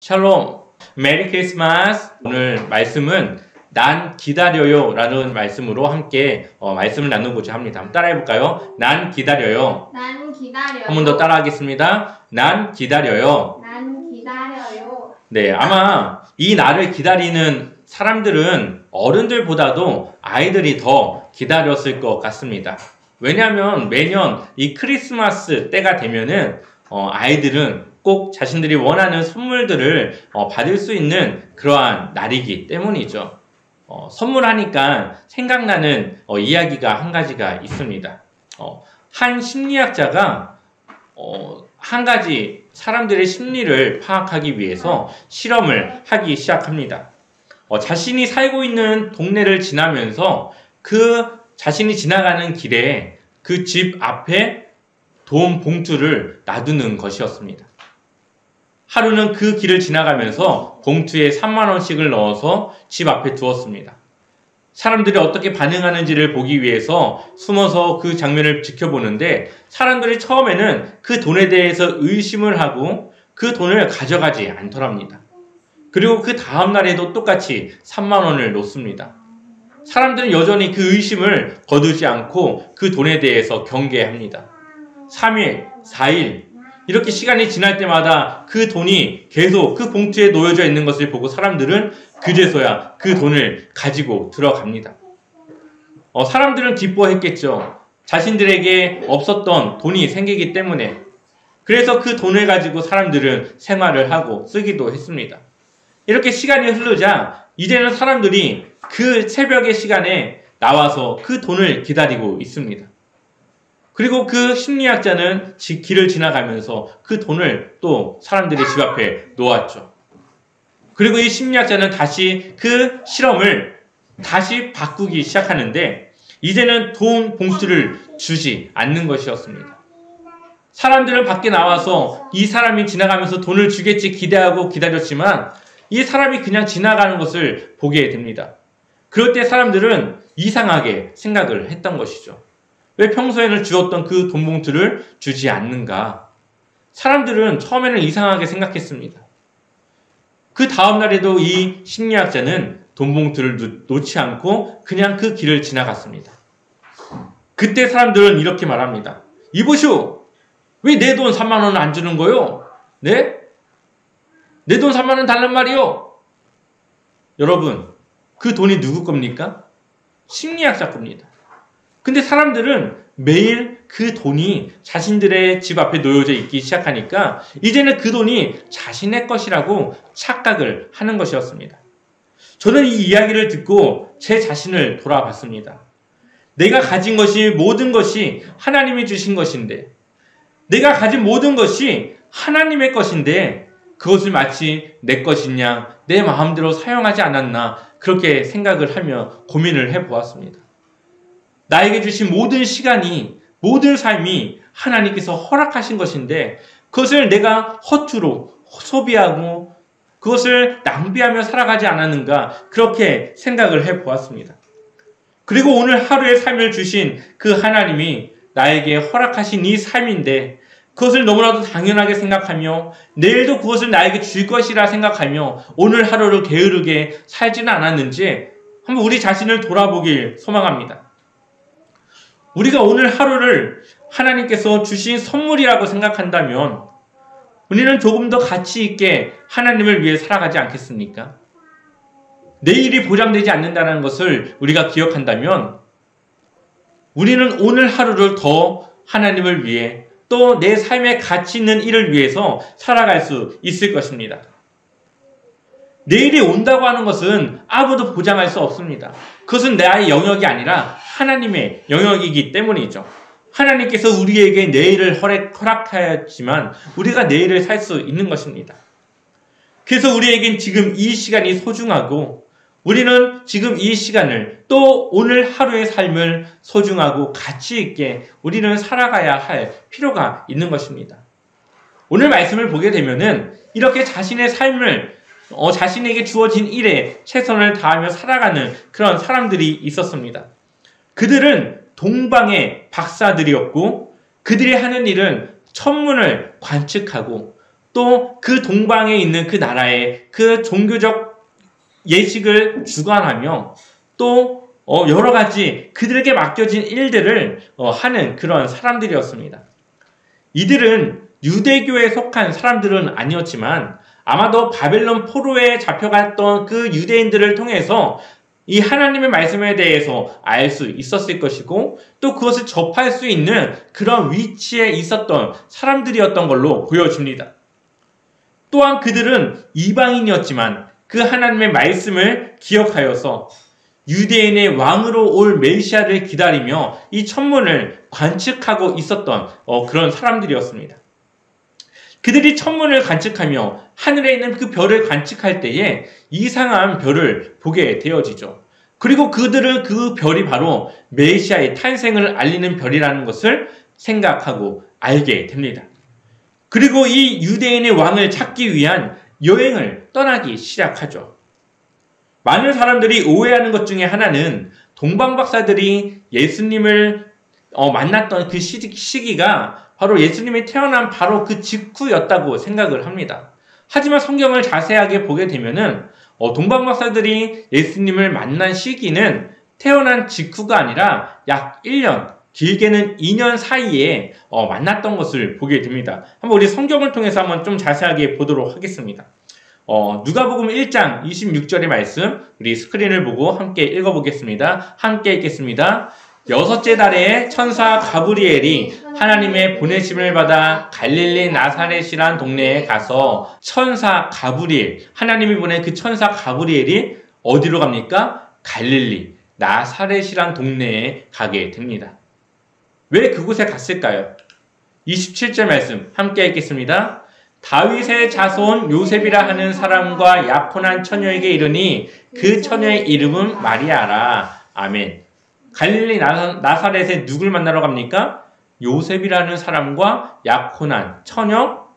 샬롬, 메리 크리스마스. 오늘 말씀은 난 기다려요 라는 말씀으로 함께 말씀을 나누고자 합니다. 한번 따라해볼까요? 난 기다려요. 난 기다려요. 한 번 더 따라하겠습니다. 난 기다려요. 난 기다려요. 네, 아마 이 날을 기다리는 사람들은 어른들보다도 아이들이 더 기다렸을 것 같습니다. 왜냐하면 매년 이 크리스마스 때가 되면은 아이들은 꼭 자신들이 원하는 선물들을 받을 수 있는 그러한 날이기 때문이죠. 선물하니까 생각나는 이야기가 한 가지가 있습니다. 한 심리학자가 한 가지 사람들의 심리를 파악하기 위해서 실험을 하기 시작합니다. 자신이 살고 있는 동네를 지나면서 그 자신이 지나가는 길에 그 집 앞에 돈 봉투를 놔두는 것이었습니다. 하루는 그 길을 지나가면서 봉투에 3만 원씩을 넣어서 집 앞에 두었습니다. 사람들이 어떻게 반응하는지를 보기 위해서 숨어서 그 장면을 지켜보는데 사람들이 처음에는 그 돈에 대해서 의심을 하고 그 돈을 가져가지 않더랍니다. 그리고 그 다음 날에도 똑같이 3만 원을 놓습니다. 사람들은 여전히 그 의심을 거두지 않고 그 돈에 대해서 경계합니다. 3일, 4일 이렇게 시간이 지날 때마다 그 돈이 계속 그 봉투에 놓여져 있는 것을 보고 사람들은 그제서야 그 돈을 가지고 들어갑니다. 사람들은 기뻐했겠죠. 자신들에게 없었던 돈이 생기기 때문에. 그래서 그 돈을 가지고 사람들은 생활을 하고 쓰기도 했습니다. 이렇게 시간이 흐르자 이제는 사람들이 그 새벽의 시간에 나와서 그 돈을 기다리고 있습니다. 그리고 그 심리학자는 길을 지나가면서 그 돈을 또 사람들의 집 앞에 놓았죠. 그리고 이 심리학자는 다시 그 실험을 다시 바꾸기 시작하는데 이제는 돈 봉투를 주지 않는 것이었습니다. 사람들은 밖에 나와서 이 사람이 지나가면서 돈을 주겠지 기대하고 기다렸지만 이 사람이 그냥 지나가는 것을 보게 됩니다. 그럴 때 사람들은 이상하게 생각을 했던 것이죠. 왜 평소에는 주었던 그 돈 봉투를 주지 않는가? 사람들은 처음에는 이상하게 생각했습니다. 그 다음 날에도 이 심리학자는 돈 봉투를 놓지 않고 그냥 그 길을 지나갔습니다. 그때 사람들은 이렇게 말합니다. 이보시오! 왜 내 돈 3만 원을 안 주는 거요? 네? 내 돈 3만 원 달란 말이요? 여러분, 그 돈이 누구 겁니까? 심리학자 겁니다. 근데 사람들은 매일 그 돈이 자신들의 집 앞에 놓여져 있기 시작하니까 이제는 그 돈이 자신의 것이라고 착각을 하는 것이었습니다. 저는 이 이야기를 듣고 제 자신을 돌아봤습니다. 내가 가진 것이 모든 것이 하나님이 주신 것인데 내가 가진 모든 것이 하나님의 것인데 그것을 마치 내 것이냐 내 마음대로 사용하지 않았나 그렇게 생각을 하며 고민을 해보았습니다. 나에게 주신 모든 시간이 모든 삶이 하나님께서 허락하신 것인데 그것을 내가 허투루 소비하고 그것을 낭비하며 살아가지 않았는가 그렇게 생각을 해보았습니다. 그리고 오늘 하루의 삶을 주신 그 하나님이 나에게 허락하신 이 삶인데 그것을 너무나도 당연하게 생각하며 내일도 그것을 나에게 줄 것이라 생각하며 오늘 하루를 게으르게 살지는 않았는지 한번 우리 자신을 돌아보길 소망합니다. 우리가 오늘 하루를 하나님께서 주신 선물이라고 생각한다면 우리는 조금 더 가치 있게 하나님을 위해 살아가지 않겠습니까? 내일이 보장되지 않는다는 것을 우리가 기억한다면 우리는 오늘 하루를 더 하나님을 위해 또 내 삶의 가치 있는 일을 위해서 살아갈 수 있을 것입니다. 내일이 온다고 하는 것은 아무도 보장할 수 없습니다. 그것은 나의 영역이 아니라 하나님의 영역이기 때문이죠. 하나님께서 우리에게 내일을 허락하였지만 우리가 내일을 살 수 있는 것입니다. 그래서 우리에겐 지금 이 시간이 소중하고 우리는 지금 이 시간을 또 오늘 하루의 삶을 소중하고 가치 있게 우리는 살아가야 할 필요가 있는 것입니다. 오늘 말씀을 보게 되면은 이렇게 자신의 삶을 자신에게 주어진 일에 최선을 다하며 살아가는 그런 사람들이 있었습니다. 그들은 동방의 박사들이었고 그들이 하는 일은 천문을 관측하고 또 그 동방에 있는 그 나라의 그 종교적 예식을 주관하며 또 여러 가지 그들에게 맡겨진 일들을 하는 그런 사람들이었습니다. 이들은 유대교에 속한 사람들은 아니었지만 아마도 바벨론 포로에 잡혀갔던 그 유대인들을 통해서 이 하나님의 말씀에 대해서 알 수 있었을 것이고 또 그것을 접할 수 있는 그런 위치에 있었던 사람들이었던 걸로 보여집니다. 또한 그들은 이방인이었지만 그 하나님의 말씀을 기억하여서 유대인의 왕으로 올 메시아를 기다리며 이 천문을 관측하고 있었던 그런 사람들이었습니다. 그들이 천문을 관측하며 하늘에 있는 그 별을 관측할 때에 이상한 별을 보게 되어지죠. 그리고 그들은 그 별이 바로 메시아의 탄생을 알리는 별이라는 것을 생각하고 알게 됩니다. 그리고 이 유대인의 왕을 찾기 위한 여행을 떠나기 시작하죠. 많은 사람들이 오해하는 것 중에 하나는 동방박사들이 예수님을 만났던 그 시기가 바로 예수님이 태어난 바로 그 직후였다고 생각을 합니다. 하지만 성경을 자세하게 보게 되면은 동방박사들이 예수님을 만난 시기는 태어난 직후가 아니라 약 1년, 길게는 2년 사이에 만났던 것을 보게 됩니다. 한번 우리 성경을 통해서 한번 좀 자세하게 보도록 하겠습니다. 누가복음 1장 26절의 말씀 우리 스크린을 보고 함께 읽어보겠습니다. 함께 읽겠습니다. 여섯째 달에 천사 가브리엘이 하나님의 보내심을 받아 갈릴리 나사렛이란 동네에 가서 천사 가브리엘, 하나님이 보낸 그 천사 가브리엘이 어디로 갑니까? 갈릴리 나사렛이란 동네에 가게 됩니다. 왜 그곳에 갔을까요? 27절 말씀 함께 읽겠습니다. 다윗의 자손 요셉이라 하는 사람과 약혼한 처녀에게 이르니 그 처녀의 이름은 마리아라. 아멘. 갈릴리 나사렛에 누굴 만나러 갑니까? 요셉이라는 사람과 약혼한 처녀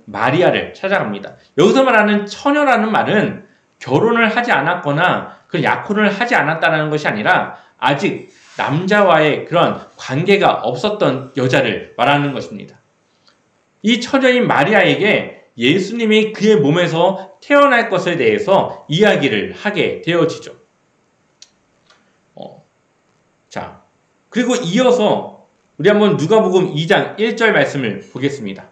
마리아를 찾아갑니다. 여기서 말하는 처녀라는 말은 결혼을 하지 않았거나 그 약혼을 하지 않았다는 것이 아니라 아직 남자와의 그런 관계가 없었던 여자를 말하는 것입니다. 이 처녀인 마리아에게 예수님이 그의 몸에서 태어날 것에 대해서 이야기를 하게 되어지죠. 자, 그리고 이어서 우리 한번 누가복음 2장 1절 말씀을 보겠습니다.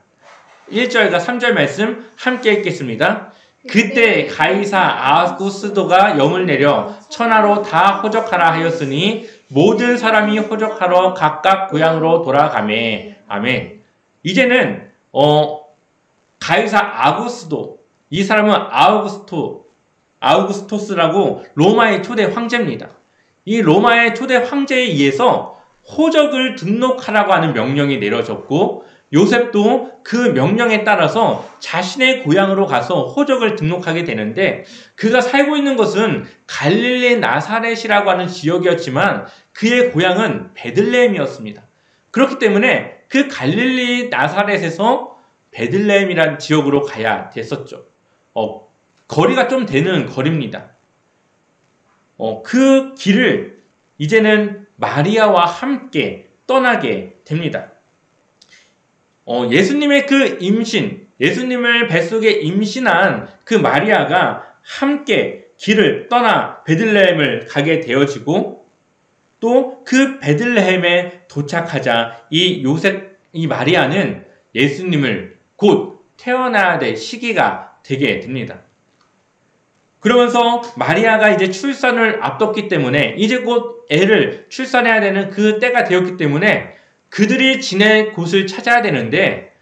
1절과 3절 말씀 함께 읽겠습니다. 그때 가이사 아구스도가 영을 내려 천하로 다 호적하라 하였으니 모든 사람이 호적하러 각각 고향으로 돌아가매. 아멘. 이제는 가이사 아구스도, 이 사람은 아우구스토스라고 로마의 초대 황제입니다. 이 로마의 초대 황제에 의해서 호적을 등록하라고 하는 명령이 내려졌고 요셉도 그 명령에 따라서 자신의 고향으로 가서 호적을 등록하게 되는데 그가 살고 있는 것은 갈릴리 나사렛이라고 하는 지역이었지만 그의 고향은 베들레헴이었습니다. 그렇기 때문에 그 갈릴리 나사렛에서 베들레헴이라는 지역으로 가야 됐었죠. 거리가 좀 되는 거리입니다. 그 길을 이제는 마리아와 함께 떠나게 됩니다. 예수님의 그 임신, 예수님을 뱃속에 임신한 그 마리아가 함께 길을 떠나 베들레헴을 가게 되어지고 또 그 베들레헴에 도착하자 이 마리아는 예수님을 곧 태어나야 될 시기가 되게 됩니다. 그러면서 마리아가 이제 출산을 앞뒀기 때문에 이제 곧 애를 출산해야 되는 그 때가 되었기 때문에 그들이 지낼 곳을 찾아야 되는데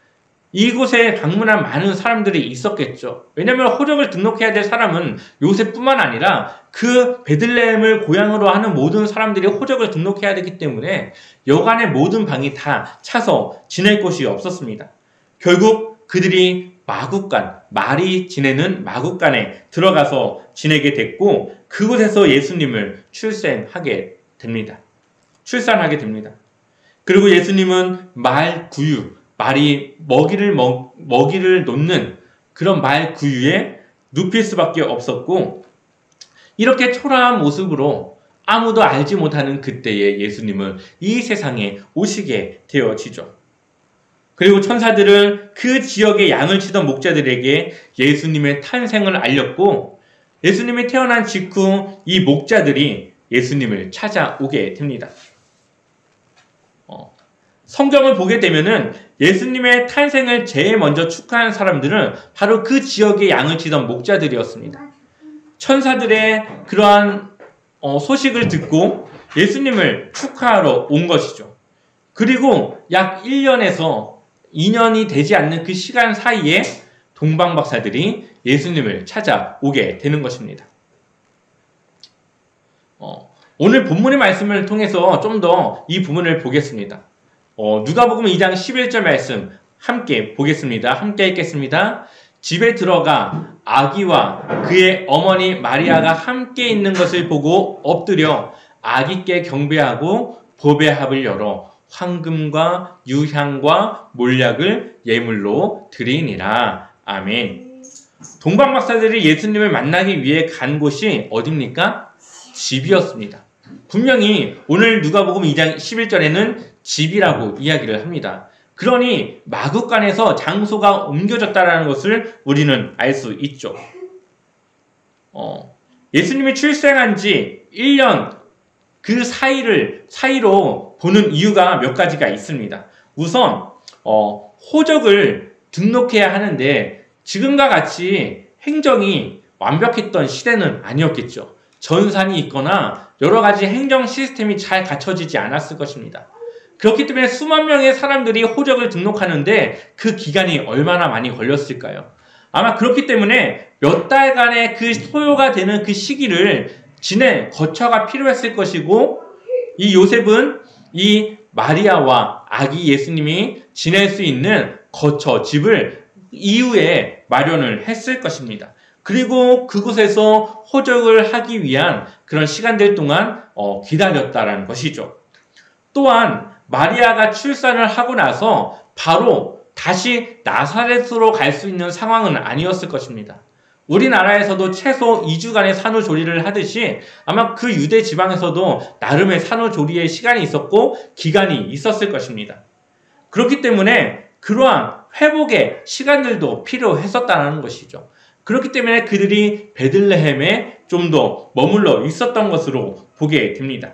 이곳에 방문한 많은 사람들이 있었겠죠. 왜냐하면 호적을 등록해야 될 사람은 요셉뿐만 아니라 그 베들레헴을 고향으로 하는 모든 사람들이 호적을 등록해야 되기 때문에 여간의 모든 방이 다 차서 지낼 곳이 없었습니다. 결국 그들이 마국간, 말이 지내는 마국간에 들어가서 지내게 됐고 그곳에서 예수님을 출산하게 됩니다. 그리고 예수님은 말 구유, 말이 먹이를 놓는 그런 말 구유에 눕힐 수밖에 없었고 이렇게 초라한 모습으로 아무도 알지 못하는 그때에 예수님은 이 세상에 오시게 되어지죠. 그리고 천사들은 그 지역의 양을 치던 목자들에게 예수님의 탄생을 알렸고 예수님이 태어난 직후 이 목자들이 예수님을 찾아오게 됩니다. 성경을 보게 되면은 예수님의 탄생을 제일 먼저 축하한 사람들은 바로 그 지역의 양을 치던 목자들이었습니다. 천사들의 그러한 소식을 듣고 예수님을 축하하러 온 것이죠. 그리고 약 1년에서 2년이 되지 않는 그 시간 사이에 동방박사들이 예수님을 찾아오게 되는 것입니다. 오늘 본문의 말씀을 통해서 좀 더 이 부분을 보겠습니다. 누가복음 2장 11절 말씀 함께 보겠습니다. 함께 읽겠습니다. 집에 들어가 아기와 그의 어머니 마리아가 함께 있는 것을 보고 엎드려 아기께 경배하고 보배합을 열어 황금과 유향과 몰약을 예물로 드리니라. 아멘. 동방박사들이 예수님을 만나기 위해 간 곳이 어디입니까? 집이었습니다. 분명히 오늘 누가복음 2장 11절에는 집이라고 이야기를 합니다. 그러니 마구간에서 장소가 옮겨졌다는 것을 우리는 알 수 있죠. 예수님이 출생한 지 1년 그 사이로 보는 이유가 몇 가지가 있습니다. 우선 호적을 등록해야 하는데 지금과 같이 행정이 완벽했던 시대는 아니었겠죠. 전산이 있거나 여러 가지 행정 시스템이 잘 갖춰지지 않았을 것입니다. 그렇기 때문에 수만 명의 사람들이 호적을 등록하는데 그 기간이 얼마나 많이 걸렸을까요? 아마 그렇기 때문에 몇 달간의 그 소요가 되는 그 시기를 거처가 필요했을 것이고 이 요셉은 이 마리아와 아기 예수님이 지낼 수 있는 거처, 집을 이후에 마련을 했을 것입니다. 그리고 그곳에서 호적을 하기 위한 그런 시간들 동안 기다렸다라는 것이죠. 또한 마리아가 출산을 하고 나서 바로 다시 나사렛으로 갈 수 있는 상황은 아니었을 것입니다. 우리나라에서도 최소 2주간의 산후조리를 하듯이 아마 그 유대 지방에서도 나름의 산후조리의 시간이 있었고 기간이 있었을 것입니다. 그렇기 때문에 그러한 회복의 시간들도 필요했었다는 것이죠. 그렇기 때문에 그들이 베들레헴에 좀 더 머물러 있었던 것으로 보게 됩니다.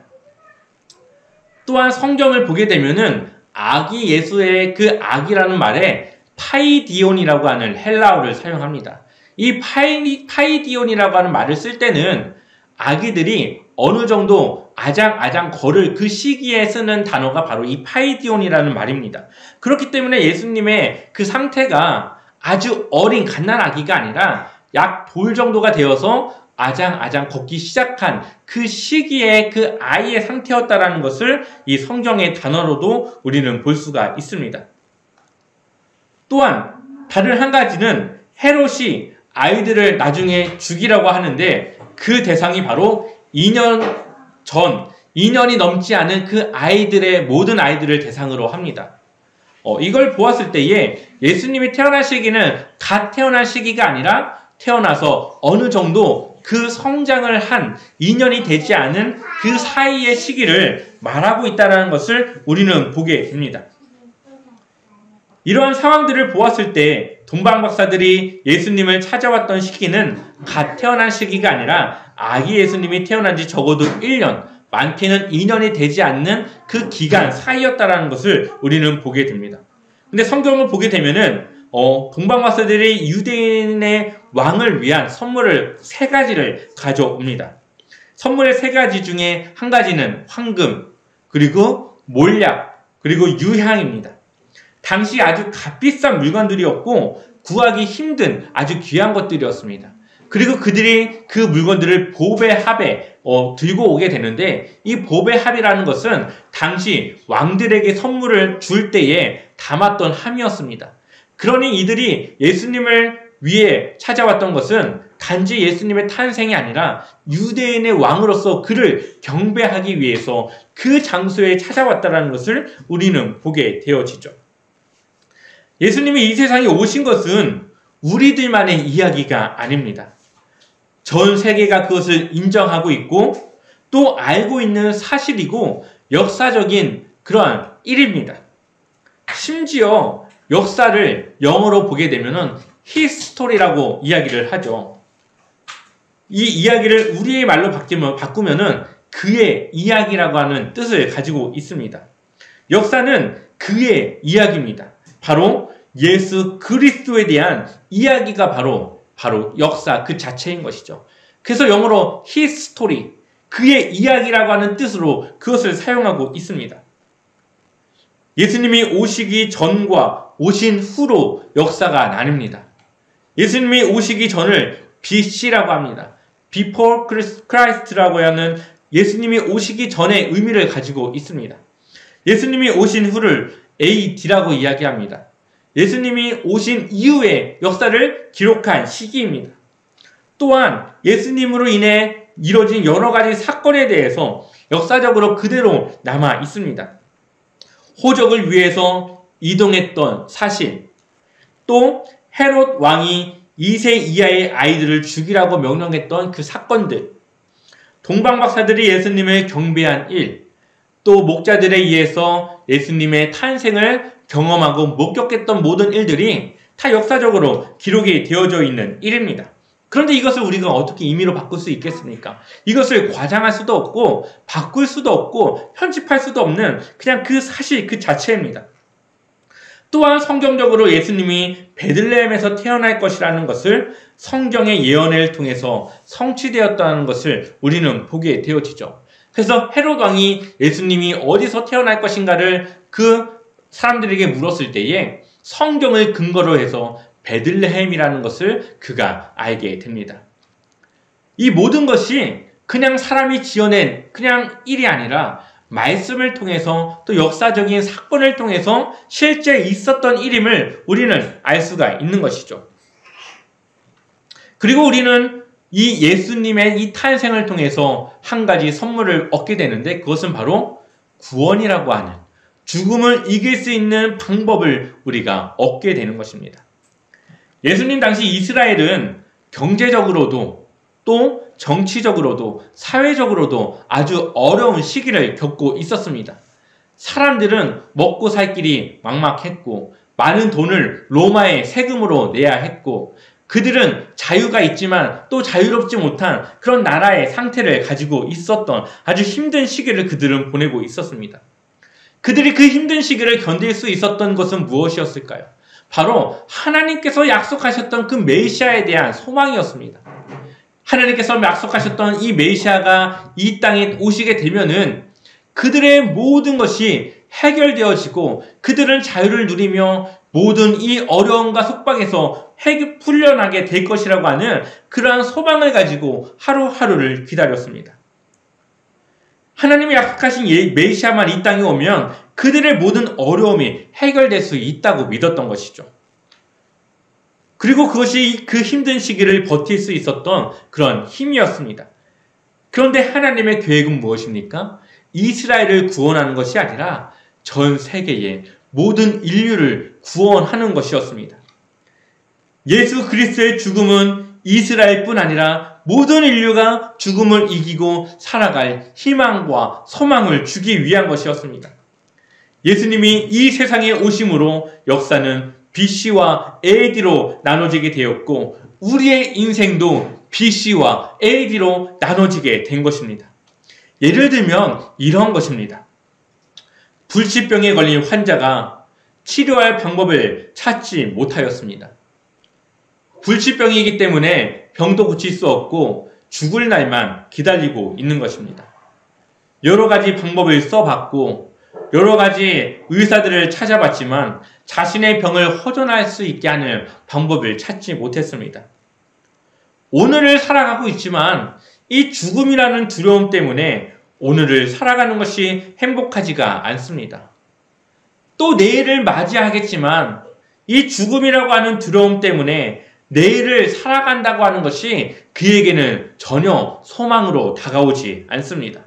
또한 성경을 보게 되면은 아기 예수의 그 아기라는 말에 파이디온이라고 하는 헬라어를 사용합니다. 이 파이디온이라고 하는 말을 쓸 때는 아기들이 어느 정도 아장아장 걸을 그 시기에 쓰는 단어가 바로 이 파이디온이라는 말입니다. 그렇기 때문에 예수님의 그 상태가 아주 어린 갓난아기가 아니라 약 돌 정도가 되어서 아장아장 걷기 시작한 그 시기에 그 아이의 상태였다라는 것을 이 성경의 단어로도 우리는 볼 수가 있습니다. 또한 다른 한 가지는 헤롯이 아이들을 나중에 죽이라고 하는데 그 대상이 바로 2년이 넘지 않은 그 모든 아이들을 대상으로 합니다. 이걸 보았을 때에 예수님이 태어난 시기는 갓 태어난 시기가 아니라 태어나서 어느 정도 그 성장을 한 2년이 되지 않은 그 사이의 시기를 말하고 있다는 것을 우리는 보게 됩니다. 이러한 상황들을 보았을 때 동방박사들이 예수님을 찾아왔던 시기는 갓 태어난 시기가 아니라 아기 예수님이 태어난 지 적어도 1년, 많게는 2년이 되지 않는 그 기간 사이였다는 것을 우리는 보게 됩니다. 근데 성경을 보게 되면은 동방박사들이 유대인의 왕을 위한 선물을 3가지를 가져옵니다. 선물의 3가지 중에 한 가지는 황금, 그리고 몰약, 그리고 유향입니다. 당시 아주 값비싼 물건들이었고 구하기 힘든 아주 귀한 것들이었습니다. 그리고 그들이 그 물건들을 보배합에 들고 오게 되는데 이 보배합이라는 것은 당시 왕들에게 선물을 줄 때에 담았던 함이었습니다. 그러니 이들이 예수님을 위해 찾아왔던 것은 단지 예수님의 탄생이 아니라 유대인의 왕으로서 그를 경배하기 위해서 그 장소에 찾아왔다는 것을 우리는 보게 되어지죠. 예수님이 이 세상에 오신 것은 우리들만의 이야기가 아닙니다. 전 세계가 그것을 인정하고 있고 또 알고 있는 사실이고 역사적인 그러한 일입니다. 심지어 역사를 영어로 보게 되면은 history라고 이야기를 하죠. 이 이야기를 우리의 말로 바꾸면은 그의 이야기라고 하는 뜻을 가지고 있습니다. 역사는 그의 이야기입니다. 바로 예수 그리스도에 대한 이야기가 바로 역사 그 자체인 것이죠. 그래서 영어로 history, 그의 이야기라고 하는 뜻으로 그것을 사용하고 있습니다. 예수님이 오시기 전과 오신 후로 역사가 나뉩니다. 예수님이 오시기 전을 BC라고 합니다. Before Christ라고 하는 예수님이 오시기 전의 의미를 가지고 있습니다. 예수님이 오신 후를 AD라고 이야기합니다. 예수님이 오신 이후의 역사를 기록한 시기입니다. 또한 예수님으로 인해 이뤄진 여러 가지 사건에 대해서 역사적으로 그대로 남아 있습니다. 호적을 위해서 이동했던 사실, 또 헤롯 왕이 2세 이하의 아이들을 죽이라고 명령했던 그 사건들, 동방박사들이 예수님을 경배한 일, 또 목자들에 의해서 예수님의 탄생을 경험하고 목격했던 모든 일들이 다 역사적으로 기록이 되어져 있는 일입니다. 그런데 이것을 우리가 어떻게 임의로 바꿀 수 있겠습니까? 이것을 과장할 수도 없고 바꿀 수도 없고 편집할 수도 없는 그냥 그 사실 그 자체입니다. 또한 성경적으로 예수님이 베들레헴에서 태어날 것이라는 것을 성경의 예언을 통해서 성취되었다는 것을 우리는 보게 되어지죠. 그래서 헤롯 왕이 예수님이 어디서 태어날 것인가를 그 사람들에게 물었을 때에 성경을 근거로 해서 베들레헴이라는 것을 그가 알게 됩니다. 이 모든 것이 그냥 사람이 지어낸 그냥 일이 아니라 말씀을 통해서 또 역사적인 사건을 통해서 실제 있었던 일임을 우리는 알 수가 있는 것이죠. 그리고 우리는 이 예수님의 이 탄생을 통해서 한 가지 선물을 얻게 되는데 그것은 바로 구원이라고 하는 죽음을 이길 수 있는 방법을 우리가 얻게 되는 것입니다. 예수님 당시 이스라엘은 경제적으로도 또 정치적으로도 사회적으로도 아주 어려운 시기를 겪고 있었습니다. 사람들은 먹고 살 길이 막막했고 많은 돈을 로마의 세금으로 내야 했고 그들은 자유가 있지만 또 자유롭지 못한 그런 나라의 상태를 가지고 있었던 아주 힘든 시기를 그들은 보내고 있었습니다. 그들이 그 힘든 시기를 견딜 수 있었던 것은 무엇이었을까요? 바로 하나님께서 약속하셨던 그 메시아에 대한 소망이었습니다. 하나님께서 약속하셨던 이 메시아가 이 땅에 오시게 되면은 그들의 모든 것이 해결되어지고 그들은 자유를 누리며 모든 이 어려움과 속박에서 풀려나게 될 것이라고 하는 그러한 소망을 가지고 하루하루를 기다렸습니다. 하나님이 약속하신 메시아만 이 땅에 오면 그들의 모든 어려움이 해결될 수 있다고 믿었던 것이죠. 그리고 그것이 그 힘든 시기를 버틸 수 있었던 그런 힘이었습니다. 그런데 하나님의 계획은 무엇입니까? 이스라엘을 구원하는 것이 아니라 전 세계의 모든 인류를 구원하는 것이었습니다. 예수 그리스도의 죽음은 이스라엘뿐 아니라 모든 인류가 죽음을 이기고 살아갈 희망과 소망을 주기 위한 것이었습니다. 예수님이 이 세상에 오심으로 역사는 BC와 AD로 나눠지게 되었고 우리의 인생도 BC와 AD로 나눠지게 된 것입니다. 예를 들면 이런 것입니다. 불치병에 걸린 환자가 치료할 방법을 찾지 못하였습니다. 불치병이기 때문에 병도 고칠 수 없고 죽을 날만 기다리고 있는 것입니다. 여러 가지 방법을 써봤고 여러 가지 의사들을 찾아봤지만 자신의 병을 허전할 수 있게 하는 방법을 찾지 못했습니다. 오늘을 살아가고 있지만 이 죽음이라는 두려움 때문에 오늘을 살아가는 것이 행복하지가 않습니다. 또 내일을 맞이하겠지만 이 죽음이라고 하는 두려움 때문에 내일을 살아간다고 하는 것이 그에게는 전혀 소망으로 다가오지 않습니다.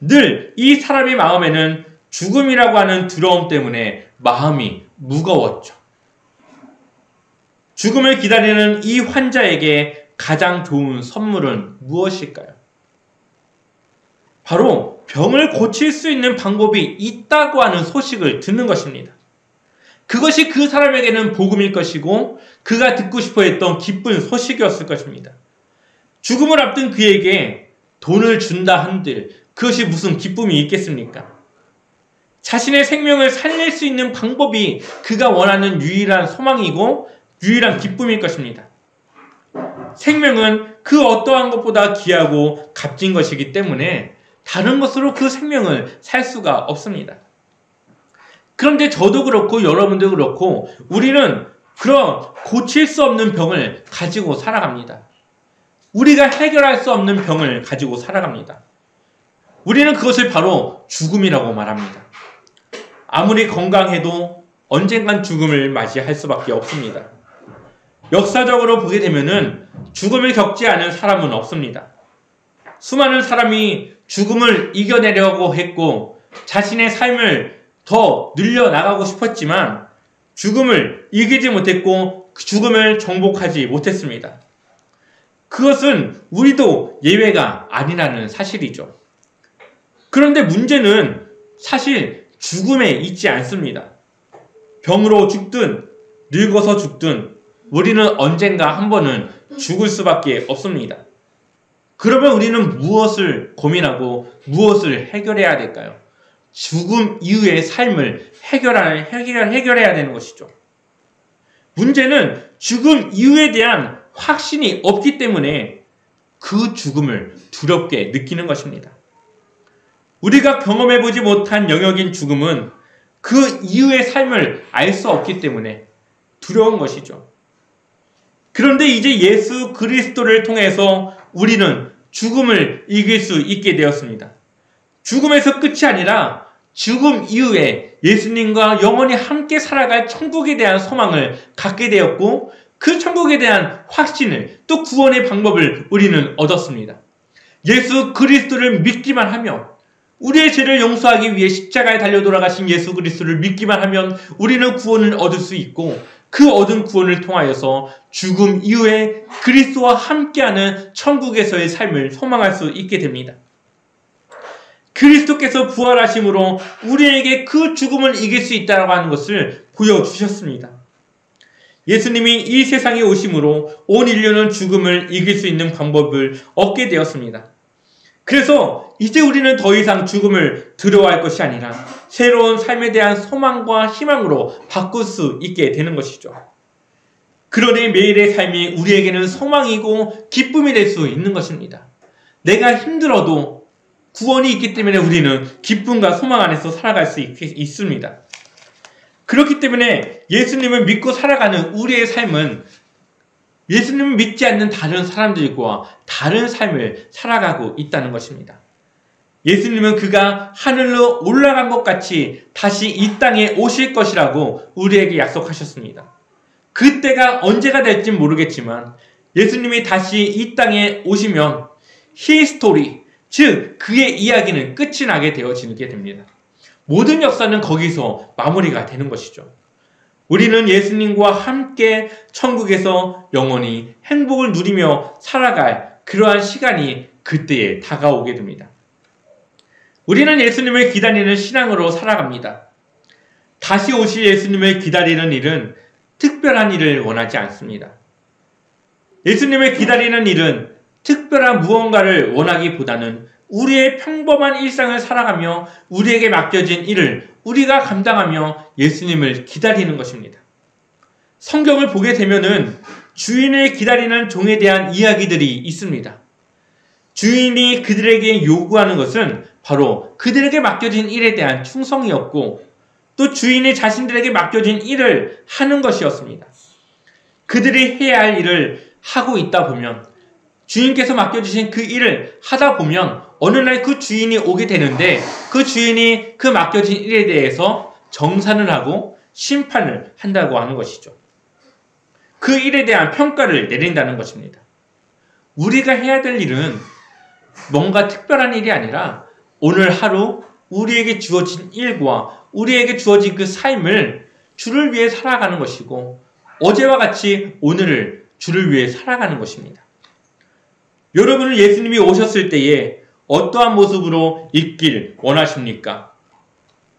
늘 이 사람의 마음에는 죽음이라고 하는 두려움 때문에 마음이 무거웠죠. 죽음을 기다리는 이 환자에게 가장 좋은 선물은 무엇일까요? 바로 병을 고칠 수 있는 방법이 있다고 하는 소식을 듣는 것입니다. 그것이 그 사람에게는 복음일 것이고 그가 듣고 싶어 했던 기쁜 소식이었을 것입니다. 죽음을 앞둔 그에게 돈을 준다 한들 그것이 무슨 기쁨이 있겠습니까? 자신의 생명을 살릴 수 있는 방법이 그가 원하는 유일한 소망이고 유일한 기쁨일 것입니다. 생명은 그 어떠한 것보다 귀하고 값진 것이기 때문에 다른 것으로 그 생명을 살 수가 없습니다. 그런데 저도 그렇고 여러분도 그렇고 우리는 그런 고칠 수 없는 병을 가지고 살아갑니다. 우리가 해결할 수 없는 병을 가지고 살아갑니다. 우리는 그것을 바로 죽음이라고 말합니다. 아무리 건강해도 언젠간 죽음을 맞이할 수밖에 없습니다. 역사적으로 보게 되면은 죽음을 겪지 않은 사람은 없습니다. 수많은 사람이 죽음을 이겨내려고 했고 자신의 삶을 더 늘려나가고 싶었지만 죽음을 이기지 못했고 죽음을 정복하지 못했습니다. 그것은 우리도 예외가 아니라는 사실이죠. 그런데 문제는 사실 죽음에 있지 않습니다. 병으로 죽든 늙어서 죽든 우리는 언젠가 한 번은 죽을 수밖에 없습니다. 그러면 우리는 무엇을 고민하고 무엇을 해결해야 될까요? 죽음 이후의 삶을 해결해야 되는 것이죠. 문제는 죽음 이후에 대한 확신이 없기 때문에 그 죽음을 두렵게 느끼는 것입니다. 우리가 경험해보지 못한 영역인 죽음은 그 이후의 삶을 알 수 없기 때문에 두려운 것이죠. 그런데 이제 예수 그리스도를 통해서 우리는 죽음을 이길 수 있게 되었습니다. 죽음에서 끝이 아니라 죽음 이후에 예수님과 영원히 함께 살아갈 천국에 대한 소망을 갖게 되었고 그 천국에 대한 확신을 또 구원의 방법을 우리는 얻었습니다. 예수 그리스도를 믿기만 하면 우리의 죄를 용서하기 위해 십자가에 달려 돌아가신 예수 그리스도를 믿기만 하면 우리는 구원을 얻을 수 있고 그 얻은 구원을 통하여서 죽음 이후에 그리스도와 함께하는 천국에서의 삶을 소망할 수 있게 됩니다. 그리스도께서 부활하심으로 우리에게 그 죽음을 이길 수 있다고 하는 것을 보여주셨습니다. 예수님이 이 세상에 오심으로 온 인류는 죽음을 이길 수 있는 방법을 얻게 되었습니다. 그래서 이제 우리는 더 이상 죽음을 두려워할 것이 아니라 새로운 삶에 대한 소망과 희망으로 바꿀 수 있게 되는 것이죠. 그러니 매일의 삶이 우리에게는 소망이고 기쁨이 될 수 있는 것입니다. 내가 힘들어도 구원이 있기 때문에 우리는 기쁨과 소망 안에서 살아갈 수 있습니다. 그렇기 때문에 예수님을 믿고 살아가는 우리의 삶은 예수님을 믿지 않는 다른 사람들과 다른 삶을 살아가고 있다는 것입니다. 예수님은 그가 하늘로 올라간 것 같이 다시 이 땅에 오실 것이라고 우리에게 약속하셨습니다. 그때가 언제가 될지 모르겠지만 예수님이 다시 이 땅에 오시면 히스토리, 즉 그의 이야기는 끝이 나게 되어지게 됩니다. 모든 역사는 거기서 마무리가 되는 것이죠. 우리는 예수님과 함께 천국에서 영원히 행복을 누리며 살아갈 그러한 시간이 그때에 다가오게 됩니다. 우리는 예수님을 기다리는 신앙으로 살아갑니다. 다시 오실 예수님을 기다리는 일은 특별한 일을 원하지 않습니다. 예수님을 기다리는 일은 특별한 무언가를 원하기보다는 우리의 평범한 일상을 살아가며 우리에게 맡겨진 일을 우리가 감당하며 예수님을 기다리는 것입니다. 성경을 보게 되면은 주인을 기다리는 종에 대한 이야기들이 있습니다. 주인이 그들에게 요구하는 것은 바로 그들에게 맡겨진 일에 대한 충성이었고 또 주인이 자신들에게 맡겨진 일을 하는 것이었습니다. 그들이 해야 할 일을 하고 있다 보면 주인께서 맡겨주신 그 일을 하다 보면 어느 날 그 주인이 오게 되는데 그 주인이 그 맡겨진 일에 대해서 정산을 하고 심판을 한다고 하는 것이죠. 그 일에 대한 평가를 내린다는 것입니다. 우리가 해야 될 일은 뭔가 특별한 일이 아니라 오늘 하루 우리에게 주어진 일과 우리에게 주어진 그 삶을 주를 위해 살아가는 것이고 어제와 같이 오늘을 주를 위해 살아가는 것입니다. 여러분은 예수님이 오셨을 때에 어떠한 모습으로 있길 원하십니까?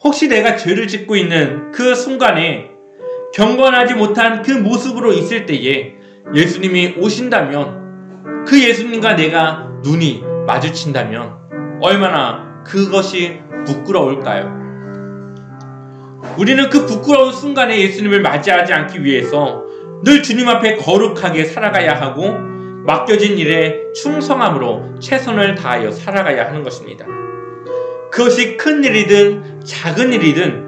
혹시 내가 죄를 짓고 있는 그 순간에 경건하지 못한 그 모습으로 있을 때에 예수님이 오신다면, 그 예수님과 내가 눈이 마주친다면 얼마나 그것이 부끄러울까요? 우리는 그 부끄러운 순간에 예수님을 맞이하지 않기 위해서 늘 주님 앞에 거룩하게 살아가야 하고 맡겨진 일에 충성함으로 최선을 다하여 살아가야 하는 것입니다. 그것이 큰 일이든 작은 일이든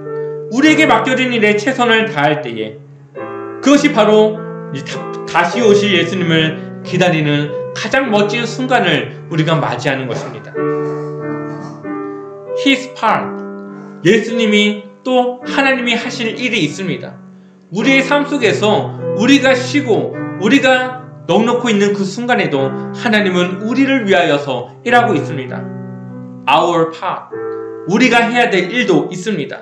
우리에게 맡겨진 일에 최선을 다할 때에 그것이 바로 다시 오실 예수님을 기다리는 가장 멋진 순간을 우리가 맞이하는 것입니다. His part, 예수님이 또 하나님이 하실 일이 있습니다. 우리의 삶 속에서 우리가 쉬고 우리가 넉넉히 있는 그 순간에도 하나님은 우리를 위하여서 일하고 있습니다. Our part, 우리가 해야 될 일도 있습니다.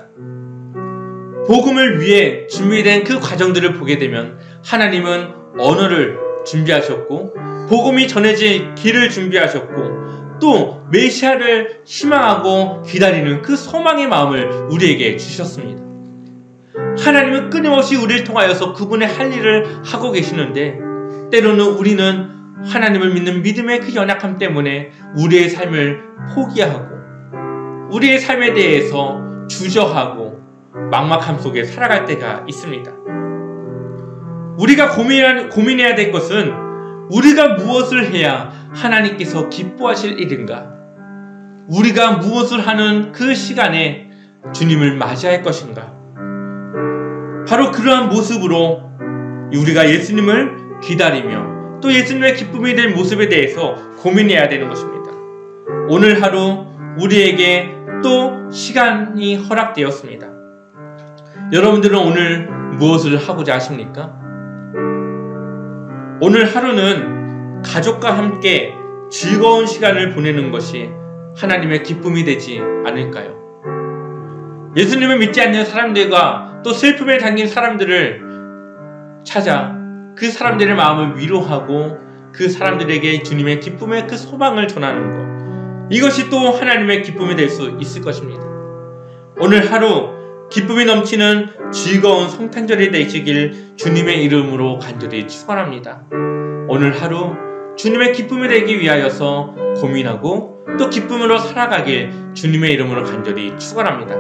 복음을 위해 준비된 그 과정들을 보게 되면 하나님은 언어를 준비하셨고 복음이 전해질 길을 준비하셨고 또 메시아를 희망하고 기다리는 그 소망의 마음을 우리에게 주셨습니다. 하나님은 끊임없이 우리를 통하여서 그분의 할 일을 하고 계시는데 때로는 우리는 하나님을 믿는 믿음의 그 연약함 때문에 우리의 삶을 포기하고 우리의 삶에 대해서 주저하고 막막함 속에 살아갈 때가 있습니다. 우리가 고민해야 될 것은 우리가 무엇을 해야 하나님께서 기뻐하실 일인가? 우리가 무엇을 하는 그 시간에 주님을 맞이할 것인가? 바로 그러한 모습으로 우리가 예수님을 기다리며 또 예수님의 기쁨이 될 모습에 대해서 고민해야 되는 것입니다. 오늘 하루 우리에게 또 시간이 허락되었습니다. 여러분들은 오늘 무엇을 하고자 하십니까? 오늘 하루는 가족과 함께 즐거운 시간을 보내는 것이 하나님의 기쁨이 되지 않을까요? 예수님을 믿지 않는 사람들과 또 슬픔에 잠긴 사람들을 찾아 그 사람들의 마음을 위로하고 그 사람들에게 주님의 기쁨의 그 소망을 전하는 것, 이것이 또 하나님의 기쁨이 될 수 있을 것입니다. 오늘 하루 기쁨이 넘치는 즐거운 성탄절이 되시길 주님의 이름으로 간절히 축원합니다. 오늘 하루 주님의 기쁨이 되기 위하여서 고민하고 또 기쁨으로 살아가길 주님의 이름으로 간절히 축원합니다.